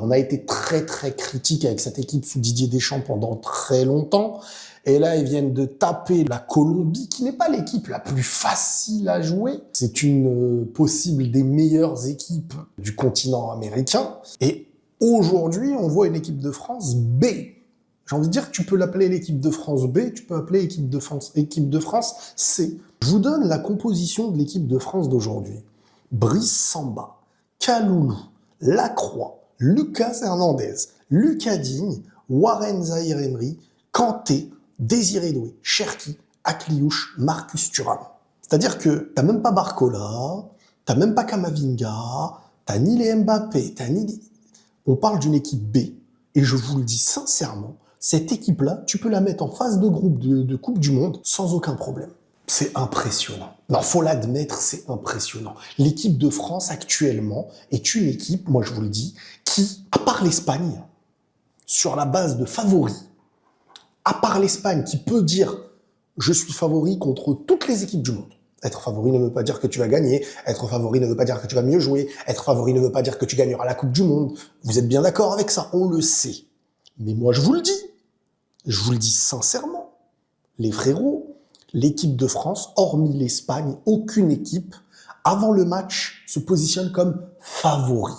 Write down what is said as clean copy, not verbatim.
On a été très très critique avec cette équipe sous Didier Deschamps pendant très longtemps. Et là, ils viennent de taper la Colombie, qui n'est pas l'équipe la plus facile à jouer. C'est une possible des meilleures équipes du continent américain. Et aujourd'hui, on voit une équipe de France B. J'ai envie de dire que tu peux l'appeler l'équipe de France B, tu peux l'appeler équipe de France C. Je vous donne la composition de l'équipe de France d'aujourd'hui. Brice Samba, Kaloulou, Lacroix, Lucas Hernandez, Lucas Digne, Warren Zaïre-Emery, Kanté, Désiré Doué, Cherki, Akliouche, Marcus Thuram. C'est-à-dire que t'as même pas Barcola, t'as même pas Kamavinga, t'as ni les Mbappé, t'as ni... On parle d'une équipe B, et je vous le dis sincèrement, cette équipe-là, tu peux la mettre en phase de groupe de Coupe du Monde sans aucun problème. C'est impressionnant. Non, faut l'admettre, c'est impressionnant. L'équipe de France actuellement est une équipe, moi je vous le dis, qui, à part l'Espagne, sur la base de favoris, à part l'Espagne qui peut dire « je suis favori contre toutes les équipes du monde ». Être favori ne veut pas dire que tu vas gagner, être favori ne veut pas dire que tu vas mieux jouer, être favori ne veut pas dire que tu gagneras la Coupe du Monde. Vous êtes bien d'accord avec ça, on le sait. Mais moi je vous le dis sincèrement, les frérots, l'équipe de France, hormis l'Espagne, aucune équipe, avant le match, se positionne comme favori.